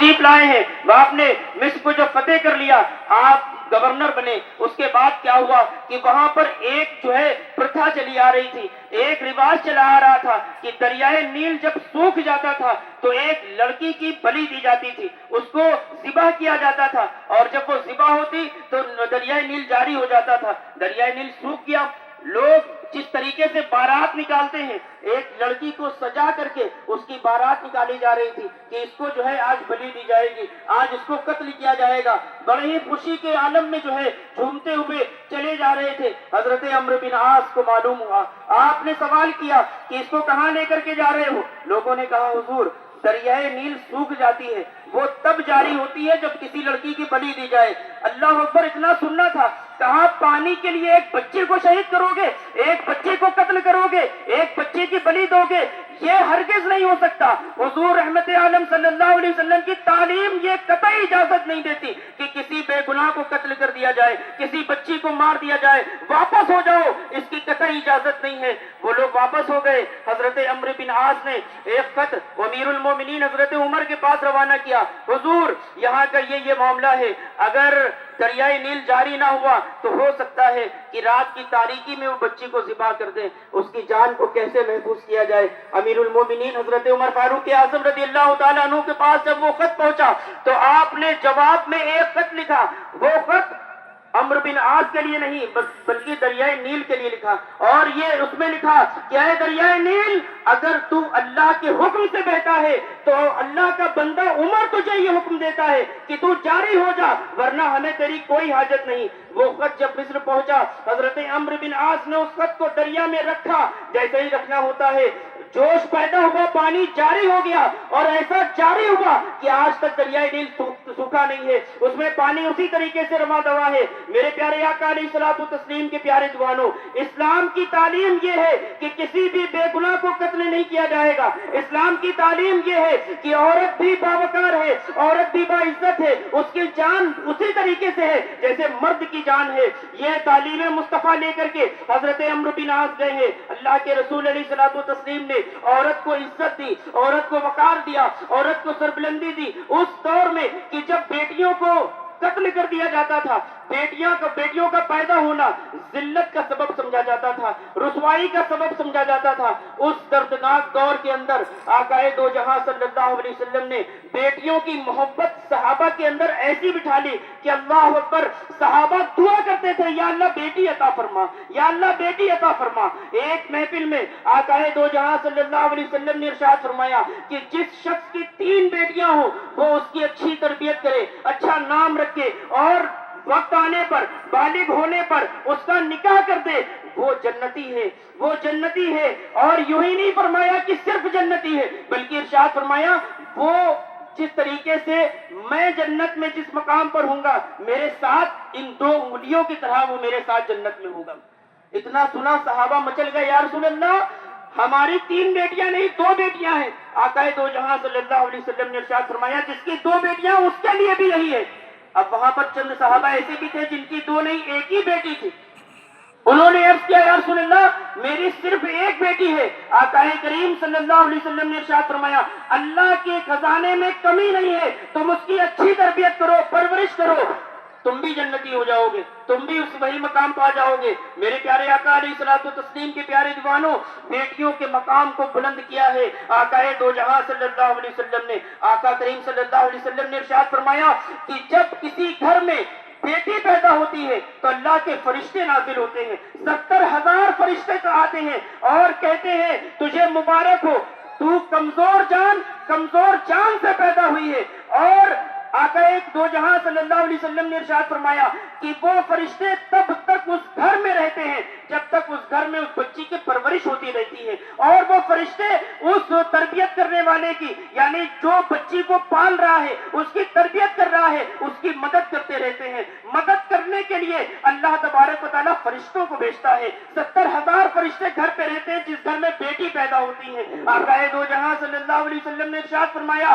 تشریف لائے ہیں، آپ نے مصر کو جب فتح کر لیا، آپ گورنر بنے، اس کے بعد کیا ہوا کہ وہاں پر ایک جو ہے پرتھا چلی آ رہی تھی، ایک رواج چلا آ رہا تھا کہ دریائے نیل جب سوکھ جاتا تھا تو ایک لڑکی کی بلی دی جاتی تھی، اس کو ذبح کیا جاتا تھا، اور جب وہ ذبح ہوتی تو دریائے نیل جاری ہو جاتا تھا۔ دریائے نیل سوکھ گیا، لوگ جس طریقے سے بارات نکالتے ہیں، ایک لڑکی کو سجا کر کے اس کی بارات نکالی جا رہی تھی کہ اس کو جو ہے آج بلی دی جائے گی، آج اس کو قتل کیا جائے گا، بڑے ہی خوشی کے عالم میں جو ہے جھومتے ہوئے چلے جا رہے تھے۔ حضرت عمرو بن عاص کو معلوم ہوا، آپ نے سوال کیا کہ اس کو کہاں لے کر کے جا رہے ہو؟ لوگوں نے کہا حضور دریائے نیل سوکھ جاتی ہے، وہ تب جاری ہوتی ہے جب کسی لڑکی کی بلی دی جائے۔ اللہ اکبر، اتنا سننا تھا، کہاں پانی کے لیے ایک بچے کو شہید کرو گے، ایک بچے کو قتل کرو گے، ایک بچے کی بلی دو گے؟ یہ ہرگز نہیں ہو سکتا۔ حضور رحمت عالم صلی اللہ علیہ وسلم کی تعلیم یہ قطعی اجازت نہیں دیتی کہ کسی بے گناہ کو قتل کر دیا جائے، کسی بچی کو مار دیا جائے، واپس ہو جاؤ، اس کی قطعی اجازت نہیں ہے۔ وہ لوگ واپس ہو گئے۔ حضرت عمرو بن عاص نے ایک خط امیر المومنین حضرت عمر کے پاس روانہ کیا، حضور یہاں کا یہ معاملہ ہے، اگر دریائے نیل جاری نہ ہوا تو ہو سکتا ہے کہ رات کی تاریکی میں وہ بچی کو ذبح کر دیں، اس کی جان کو کیسے محفوظ کیا جائے؟ امیر المومنین حضرت عمر فاروق اعظم رضی اللہ تعالیٰ عنہ کے پاس جب وہ خط پہنچا تو آپ نے جواب میں ایک خط لکھا، وہ خط عمرو بن عاص کے لیے نہیں بلکہ دریائے نیل کے لیے لکھا، اور یہ اس میں لکھا کہ اے دریائے نیل، اگر تو اللہ کے حکم سے بہتا ہے تو اللہ کا بندہ عمر تجھے یہ حکم دیتا ہے کہ تو جاری ہو جا، ورنہ ہمیں تیری کوئی حاجت نہیں۔ وہ خط جب مصر پہنچا، حضرت عمرو بن عاص نے اس خط کو دریا میں رکھا، جیسے ہی رکھنا ہوتا ہے جوش پیدا ہوا، پانی جاری ہو گیا، اور ایسا جاری ہوا کہ آج تک دریائے نیل سوکھا نہیں ہے، اس میں پانی اسی طریقے سے رواں دوا ہے۔ میرے پیارے آقا علیہ الصلوۃ والتسلیم کے پیارے دیوانوں، اسلام کی تعلیم یہ ہے کہ کسی بھی بے گناہ کو قتل نہیں کیا جائے گا۔ اسلام کی تعلیم یہ ہے کہ عورت بھی باوقار ہے، عورت بھی باعزت ہے، اس کی جان اسی طریقے سے ہے جیسے مرد کی جان ہے۔ یہ تعلیم مصطفیٰ لے کر کے حضرت عمرو بن عاص گئے ہیں۔ اللہ کے رسول علیہ الصلوۃ والتسلیم نے عورت کو عزت دی، عورت کو وقار دیا، عورت کو سربلندی دی اس دور میں کہ جب بیٹیوں کو قتل کر دیا جاتا تھا، بیٹیوں کا پیدا ہونا ذلت کا سبب سمجھا جاتا تھا، رسوائی کا سبب سمجھا جاتا تھا۔ اس دردناک دور کے اندر آقا دو جہاں صلی اللہ علیہ وسلم نے بیٹیوں کی محبت صحابہ کے اندر ایسی بٹھا لی کہ اللہ اکبر، صحابہ دعا کرتے تھے یا اللہ بیٹی عطا فرما، یا اللہ بیٹی عطا فرما۔ ایک محفل میں آقا دو جہاں صلی اللہ علیہ وسلم نے ارشاد فرمایا کہ جس شخص کی 3 بیٹیاں ہوں وہ اس کی اچھی تربیت کرے، اچھا نام رکھے، اور وقت آنے پر، بالغ ہونے پر اس کا نکاح کر دے، وہ جنتی ہے، وہ جنتی ہے۔ اور یوں ہی نہیں فرمایا کہ صرف جنتی ہے، بلکہ ارشاد فرمایا وہ جس طریقے سے میں جنت میں جس مقام پر ہوں گا، میرے ساتھ ان 2 انگلیوں کی طرح وہ میرے ساتھ جنت میں ہوگا۔ اتنا سنا صحابہ مچل گئے، یا رسول اللہ ہماری 3 بیٹیاں نہیں 2 بیٹیاں ہیں۔ آقا دو جہاں صلی اللہ علیہ وسلم نے ارشاد فرمایا جس کی 2 بیٹیاں اس کے لیے بھی یہی ہے۔ اب وہاں پر چند صحابہ ایسے بھی تھے جن کی 2 نہیں 1 ہی بیٹی تھی، انہوں نے عرض کیا یا رسول اللہ میری صرف 1 بیٹی ہے۔ آقا کریم صلی اللہ علیہ وسلم نے ارشاد فرمایا اللہ کے خزانے میں کمی نہیں ہے، تم اس کی اچھی تربیت کرو، پرورش کرو، تم بھی جنتی ہو جاؤ گے، تم بھی اس وہی مقام پا جاؤ گے۔ میرے پیارے آقا علیہ الصلوۃ والتسلیم کے پیارے دیوانوں، بیٹیوں کے مقام کو بلند کیا ہے آقا دو جہاں صلی اللہ علیہ وسلم نے۔ آقا کریم صلی اللہ علیہ وسلم نے ارشاد فرمایا کہ جب کسی گھر میں بیٹی پیدا ہوتی ہے تو اللہ کے فرشتے نازل ہوتے ہیں، 70,000 فرشتے آتے ہیں اور کہتے ہیں تجھے مبارک ہو، تو کمزور جان سے پیدا ہوئی ہے۔ اور آقا دو جہاں صلی اللہ علیہ وسلم نے ارشاد فرمایا کہ وہ فرشتے تب تک اس گھر میں رہتے ہیں جب تک اس گھر میں اس بچی کی پرورش ہوتی رہتی ہے، اور وہ فرشتے اس تربیت کرنے والے کی، یعنی جو بچی کو پال رہا ہے، اس کی تربیت کر رہا ہے، اس کی مدد کرتے رہتے ہیں۔ مدد کرنے کے لیے اللہ تبارک و تعالیٰ فرشتوں کو بھیجتا ہے۔ 70,000 فرشتے گھر پہ رہتے ہیں جس گھر میں بیٹی پیدا ہوتی ہے۔ آقا دو جہاں صلی اللہ علیہ وسلم نے ارشاد فرمایا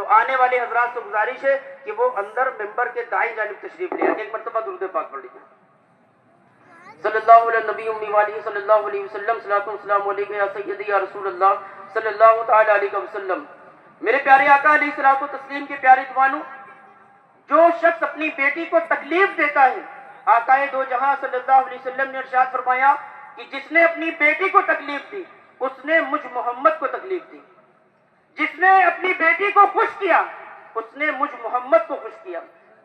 تو آنے والے حضرات سے گزارش ہے کہ وہ اندر ممبر کے دائیں جانب تشریف لے آئیں. ایک مرتبہ درود پاک پڑھ لیجیے. صلی اللہ علیہ نبی امی والی صلی اللہ علیہ وسلم. صلاۃ و سلام علیکم یا سیدی یا رسول اللہ صلی اللہ تعالی علیہ وسلم. میرے پیارے آقا علیہ الصلوۃ والتسلیم کے پیارے دیوانوں، جو شخص اپنی بیٹی کو تکلیف دیتا ہے، آقا دو جہاں صلی اللہ علیہ وسلم نے ارشاد فرمایا کہ جس نے اپنی بیٹی کو تکلیف دی اس نے مجھ محمد کو تکلیف دی. جس نے اپنی بیٹی کو خوش کیا اس نے مجھ محمد کو خوش کیا.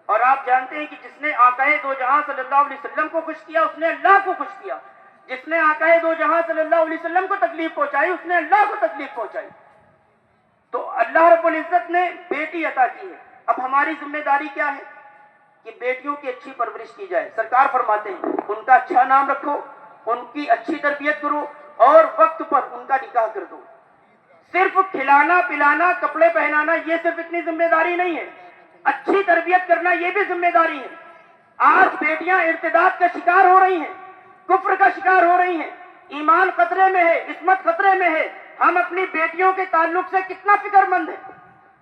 اور آپ جانتے ہیں کہ جس نے آقا دو جہاں صلی اللہ علیہ وسلم کو خوش کیا اس نے اللہ کو خوش کیا. جس نے آقا دو جہاں صلی اللہ علیہ وسلم کو تکلیف پہنچائی اس نے اللہ کو تکلیف پہنچائی. تو اللہ رب العزت نے بیٹی عطا کی ہے. اب ہماری ذمہ داری کیا ہے کہ بیٹیوں کی اچھی پرورش کی جائے. سرکار فرماتے ہیں ان کا اچھا نام رکھو، ان کی اچھی تربیت کرو اور وقت پر ان کا نکاح کر دو. صرف کھلانا پلانا کپڑے پہنانا یہ صرف اتنی ذمہ داری نہیں ہے، اچھی تربیت کرنا یہ بھی ذمہ داری ہے. آج بیٹیاں ارتداد کا شکار ہو رہی ہیں، کفر کا شکار ہو رہی ہیں، ایمان خطرے میں ہے، عصمت خطرے میں ہے. ہم اپنی بیٹیوں کے تعلق سے کتنا فکر مند ہیں.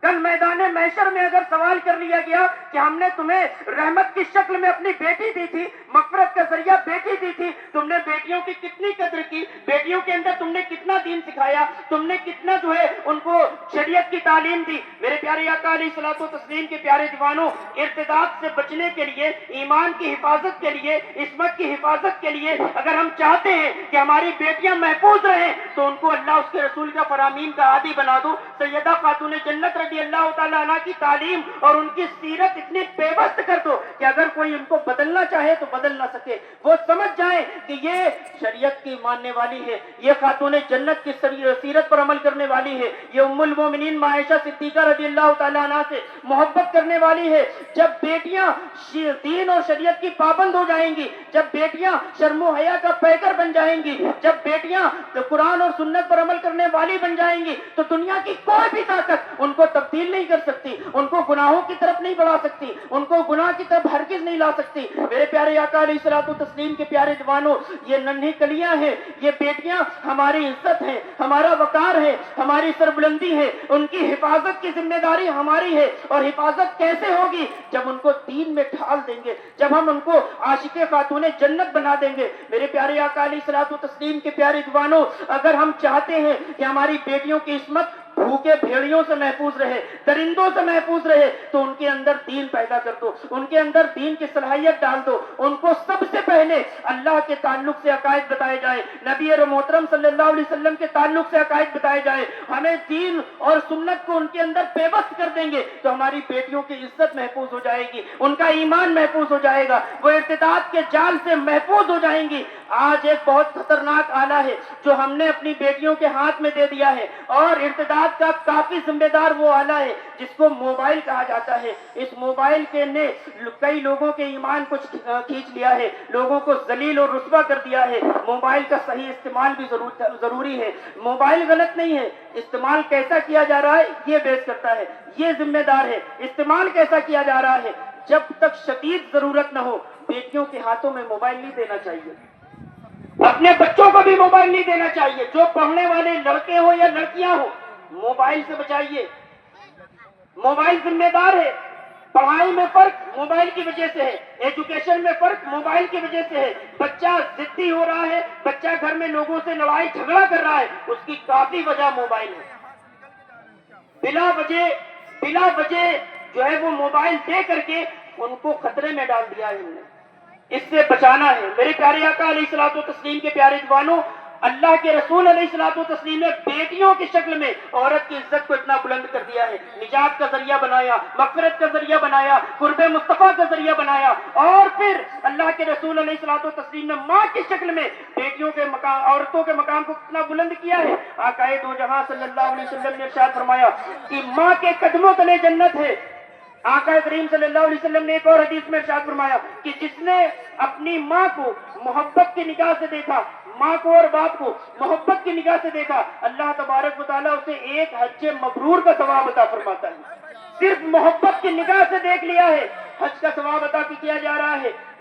کل میدان محشر میں اگر سوال کر لیا گیا کہ ہم نے تمہیں رحمت کی شکل میں اپنی بیٹی دی تھی، مغفرت کا ذریعہ بیٹی دی تھی، تم نے بیٹیوں کی کتنی قدر کی، بیٹیوں کے اندر تم نے کتنا دین سکھایا، تم نے کتنا جو ہے ان کو شریعت کی تعلیم دی. میرے پیارے آقا علیہ الصلوۃ والتسلیم کے پیارے دیوانوں، ارتداد سے بچنے کے لیے، ایمان کی حفاظت کے لیے، عصمت کی حفاظت کے لیے اگر ہم چاہتے ہیں کہ ہماری بیٹیاں محفوظ رہیں تو ان کو اللہ اس کے رسول کا فرامین کا عادی بنا دو. سیدہ خاتون جنت رضی اللہ تعالیٰ عنہ کی تعلیم اور ان کی سیرت اتنی پیوست کر دو کہ اگر کوئی ان کو بدلنا چاہے تو بدل نہ سکے. وہ سمجھ جائیں کہ یہ شریعت کی ماننے والی ہے، یہ خاتون جنت کی سیرت پر عمل کرنے والی ہے، یہ ام المومنین عائشہ صدیقہ رضی اللہ تعالیٰ عنہ سے محبت کرنے والی ہے. جب بیٹیاں دین اور شریعت کی پابند ہو جائیں گی، جب بیٹیاں شرم و حیا کا پیکر بن جائیں گی، جب بیٹیاں قرآن اور سنت پر عمل کرنے والی بن جائیں گی تو دنیا کی کوئی بھی طاقت ان کو تبدیل نہیں کر سکتی، ان کو گناہوں کی طرف نہیں بڑھا سکتی، ان کو گناہ کی طرف ہرگز نہیں لا سکتی. میرے پیارے آقا علیہ الصلوۃ والتسلیم کے پیارے دیوانوں، یہ ننھی کلیاں ہیں، یہ بیٹیاں ہماری عزت ہیں، ہمارا وقار ہے، ہماری سربلندی ہے. ان کی حفاظت کی ذمہ داری ہماری ہے. اور حفاظت کیسے ہوگی؟ جب ان کو دین میں ڈھال دیں گے، جب ہم ان کو عاشق خاتون جنت بنا دیں گے. میرے پیارے آقا علیہ الصلوۃ والتسلیم کے پیارے دیوانوں، اگر ہم چاہتے ہیں کہ ہماری بیٹیوں کی عصمت بھوکے بھیڑیوں سے محفوظ رہے، درندوں سے محفوظ رہے، تو ان کے اندر دین پیدا کر دو، ان کے اندر دین کی صلاحیت ڈال دو. ان کو سب سے پہلے اللہ کے تعلق سے عقائد بتائے جائیں، نبی محترم صلی اللہ علیہ وسلم کے تعلق سے عقائد بتائے جائیں. ہمیں دین اور سنت کو ان کے اندر پیوست کر دیں گے تو ہماری بیٹیوں کی عزت محفوظ ہو جائے گی، ان کا ایمان محفوظ ہو جائے گا، وہ ارتداد کے جال سے محفوظ ہو جائیں گی. آج ایک بہت خطرناک آلہ ہے جو ہم نے اپنی بیٹیوں کے ہاتھ میں دے دیا ہے، اور ارتداد کا کافی ذمہ دار وہ آلہ ہے جس کو موبائل کہا جاتا ہے. اس موبائل کے نے کئی لوگوں کے ایمان کو کھینچ لیا ہے، لوگوں کو ذلیل اور رسوا کر دیا ہے. موبائل کا صحیح استعمال بھی ضروری ہے. موبائل غلط نہیں ہے، استعمال کیسا کیا جا رہا ہے یہ بیس کرتا ہے، یہ ذمہ دار ہے. استعمال کیسا کیا جا رہا ہے، جب تک شدید ضرورت نہ ہو بیٹیوں کے ہاتھوں میں موبائل نہیں دینا چاہیے، اپنے بچوں کو بھی موبائل نہیں دینا چاہیے. جو پڑھنے والے لڑکے ہو یا لڑکیاں ہو، موبائل سے بچائیے. موبائل ذمہ دار ہے. پڑھائی میں فرق موبائل کی وجہ سے ہے، ایجوکیشن میں فرق موبائل کی وجہ سے ہے. بچہ ضدی ہو رہا ہے، بچہ گھر میں لوگوں سے لڑائی جھگڑا کر رہا ہے، اس کی کافی وجہ موبائل ہے. بلا وجہ جو ہے وہ موبائل دے کر کے ان کو خطرے میں ڈال دیا ہے. ہم نے اس سے بچانا ہے. میرے پیارے آقا علیہ الصلوۃ والتسلیم کے پیارے دیوانوں، اللہ کے رسول علیہ الصلوۃ والتسلیم نے بیٹیوں کی شکل میں عورت کی عزت کو اتنا بلند کر دیا ہے، نجات کا ذریعہ بنایا، مغفرت کا ذریعہ بنایا، قرب مصطفیٰ کا ذریعہ بنایا. اور پھر اللہ کے رسول علیہ الصلوۃ والتسلیم نے ماں کی شکل میں بیٹیوں کے مقام، عورتوں کے مقام کو کتنا بلند کیا ہے. آقا دو جہاں صلی اللہ علیہ وسلم نے ارشاد فرمایا کہ ماں کے قدموں تلے جنت ہے. آقا کریم صلی اللہ علیہ وسلم نے ایک اور حدیث میں ارشاد فرمایا کہ جس نے اپنی ماں کو محبت کی نگاہ سے دیکھا، ماں کو اور باپ کو محبت کی نگاہ سے دیکھا، اللہ تبارک و تعالیٰ اسے ایک حج مبرور کا ثواب عطا فرماتا ہے. صرف محبت کی نگاہ سے دیکھ لیا ہے، حج کا ثواب عطا کیا جا رہا ہے.